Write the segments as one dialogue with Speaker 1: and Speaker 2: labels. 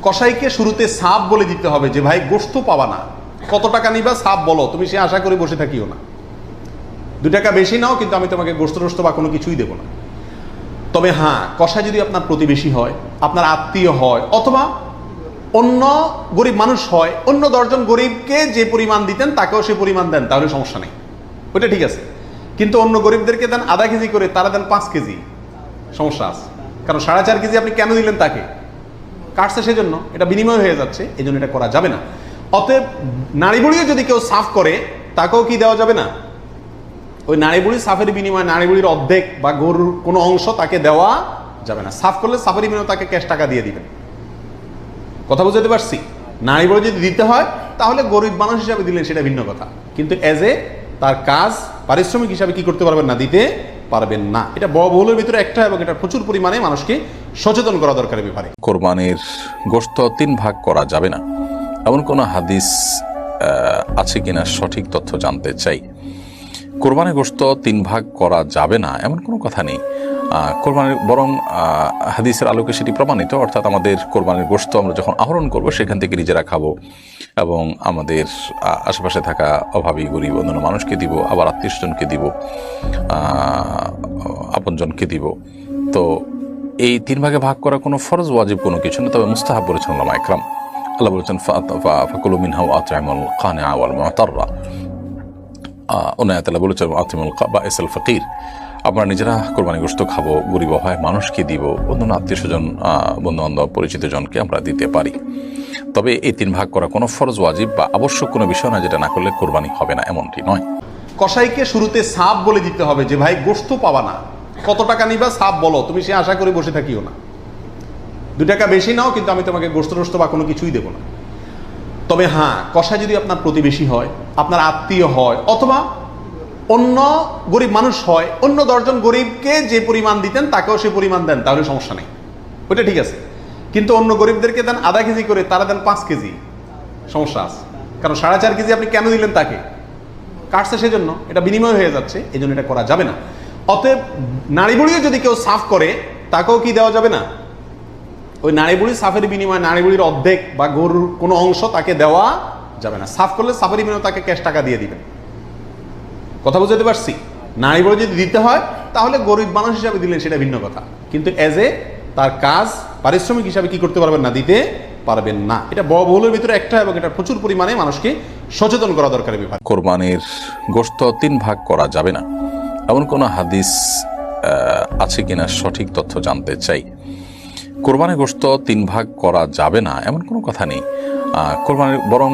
Speaker 1: কসাইকে শুরুতে সাপ বলে দিতে হবে যে ভাই গোশত পাবা না, কত টাকা নিবা সাপ বলো, তুমি সে আশা করে বসে থাকিও না। 2 টাকা বেশি নাও, কিন্তু আমি তোমাকে গোশত টোস্ত বা কোনো কিছুই দেবো না। তবে হ্যাঁ, কসাই যদি আপনার প্রতিবেশী হয়, আপনার আত্মীয় হয়, অথবা অন্য গরিব মানুষ হয়, অন্য 10 জন গরিবকে যে পরিমাণ দিতেন তাকেও সে পরিমাণ দেন, তাহলে সমস্যা নেই, ওইটা ঠিক আছে। কিন্তু অন্য গরিবদেরকে দেন আধা কেজি করে, তারা দেন 5 কেজি, সমস্যা আছে। কারণ 4.5 কেজি আপনি কেন দিলেন তাকে? কাটছে সেজন্য, এটা বিনিময় হয়ে যাচ্ছে, এই জন্য এটা করা যাবে না। অতএব নাড়ি বুড়িও যদি কেউ সাফ করে, তাকেও কি দেওয়া যাবে না? ওই নাড়ি বুড়ি সাফের বিনিময়ে নাড়ি বুড়ির অর্ধেক বা গরুর কোনো অংশ তাকে দেওয়া যাবে না। সাফ করলে সাফের বিনিময়ে তাকে ক্যাশ টাকা দিয়ে দিবেন। কথা বুঝতে পারছি? নাড়ি বুড়ি যদি দিতে হয়, তাহলে গরিব মানুষ হিসাবে দিলেন, সেটা ভিন্ন কথা। কিন্তু এজ এ তার কাজ পারিশ্রমিক হিসাবে কি করতে পারবেন না? দিতে পারবেন না। এটা বহুলের ভিতরে একটা, এবং এটা প্রচুর পরিমাণে মানুষকে সচেতন করা দরকার ব্যাপারে।
Speaker 2: কোরবানির গোশত 3 ভাগ করা যাবে না, এমন কোনো হাদিস আছে কিনা সঠিক তথ্য জানতে চাই। কোরবানির গোশত 3 ভাগ করা যাবে না এমন কোনো কথা নেই। কোরবানির বরং হাদিসের আলোকে সেটি প্রমাণিত, অর্থাৎ আমাদের কোরবানির গোশত আমরা যখন আহরণ করব, সেখান থেকে নিজেরা খাবো এবং আমাদের আশেপাশে থাকা অভাবী গরিব অন্যান্য মানুষকে দিব, আবার আত্মীয়স্বজনকে দিব, আপনজনকে দিব। তো এই 3 ভাগে ভাগ করা কোনো ফরজ ওয়াজিব কোনো কিছু না, তবে মুস্তাহাব বলেছেন উলামা ইকরাম। আল্লাহ বলেছেন ফাকুলু মিনহা ওয়া আত'ইমুল কানিআ ওয়াল মু'তাররা। অন্য আয়াতে আল্লাহ বলেছেন আতিমুল বাইসাল ফকির, আমরা নিজেরা কোরবানি গোশত খাবো, গরিব হয় মানুষকে দিব, অন্যান্য আত্মীয়স্বজন বন্ধু বান্ধব পরিচিত জনকে আমরা দিতে পারি। তবে এই 3 ভাগ করা কোনো ফরজ ওয়াজিব বা আবশ্যক কোনো বিষয় না, যেটা না করলে কোরবানি হবে না, এমনটি নয়।
Speaker 1: কসাইকে শুরুতে সাপ বলে দিতে হবে যে ভাই গোশত পাবা না, কত টাকা নিবা সাপ বলো, তুমি সে আশা করে বসে থাকিও না। 2 টাকা বেশি নাও, কিন্তু আমি তোমাকে গোশত টোস্ত বা কোনো কিছুই দেবো না। তবে হ্যাঁ, কসাই যদি আপনার প্রতিবেশী হয়, আপনার আত্মীয় হয়, অথবা অন্য গরিব মানুষ হয়, অন্য 10 জন গরিবকে যে পরিমাণ দিতেন তাকেও সে পরিমাণ দেন, তাহলে সমস্যা নেই, ওইটা ঠিক আছে। কিন্তু অন্য গরিবদেরকে দেন আধা কেজি করে, তারা দেন 5 কেজি, সমস্যা আছে। কারণ 4.5 কেজি আপনি কেন দিলেন তাকে? কাটছে সেজন্য, এটা বিনিময় হয়ে যাচ্ছে, এই জন্য এটা করা যাবে না। অতএব নাড়ি বুড়িও যদি কেউ সাফ করে, তাকেও কি দেওয়া যাবে না? ওই নাড়ি বুড়ি সাফের বিনিময়ে নাড়ি বুড়ির অর্ধেক বা গরুর কোনো অংশ তাকে দেওয়া যাবে না। সাফ করলে সাফের বিনিময়ে তাকে ক্যাশ টাকা দিয়ে দিবেন। কথা বুঝতে পারছি? নাড়ি বুড়ি যদি দিতে হয়, তাহলে গরিব মানুষ হিসাবে দিলেন, সেটা ভিন্ন কথা। কিন্তু এজ এ তার কাজ পারিশ্রমিক হিসাবে কি করতে পারবেন না? দিতে পারবেন না। এটা বহুলের ভিতরে একটা, এবং এটা প্রচুর পরিমাণে মানুষকে সচেতন করা দরকার ব্যাপার।
Speaker 2: কোরবানির গোশত 3 ভাগ করা যাবে না, এমন কোনো হাদিস আছে কিনা সঠিক তথ্য জানতে চাই। কোরবানির গোশত 3 ভাগ করা যাবে না এমন কোনো কথা নেই। কোরবানির বরং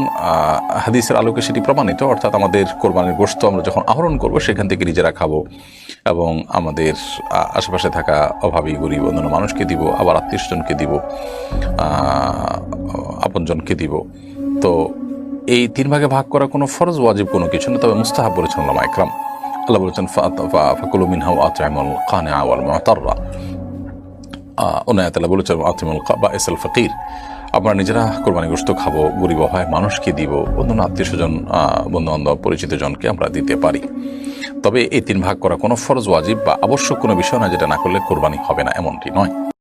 Speaker 2: হাদিসের আলোকে সেটি প্রমাণিত, অর্থাৎ আমাদের কোরবানির গোশত আমরা যখন আহরণ করব, সেখান থেকে নিজেরা খাবো এবং আমাদের আশেপাশে থাকা অভাবী গরিব অন্যান্য মানুষকে দিব, আবার আত্মীয়স্বজনকে দিব, আপনজনকে দিব। তো এই 3 ভাগে ভাগ করা কোনো ফরজ ওয়াজিব কোনো কিছু না, তবে মুস্তাহাব বলেছেন উলামা ইকরাম। আল্লাহ বলেছেন ফাকুলু মিনহা ওয়া আত'ইমুল কানিআ ওয়াল মু'তাররা। অন্য আয়াতে আল্লাহ বলেছেন আতিমুল বাইসাল ফকির, আমরা নিজেরা কোরবানি গোশত খাবো, গরিব হয় মানুষকে দিব, অন্যান্য আত্মীয়স্বজন বন্ধু বান্ধব পরিচিত জনকে আমরা দিতে পারি। তবে এই 3 ভাগ করা কোনো ফরজ ওয়াজিব বা আবশ্যক কোনো বিষয় না, যেটা না করলে কোরবানি হবে না, এমনটি নয়।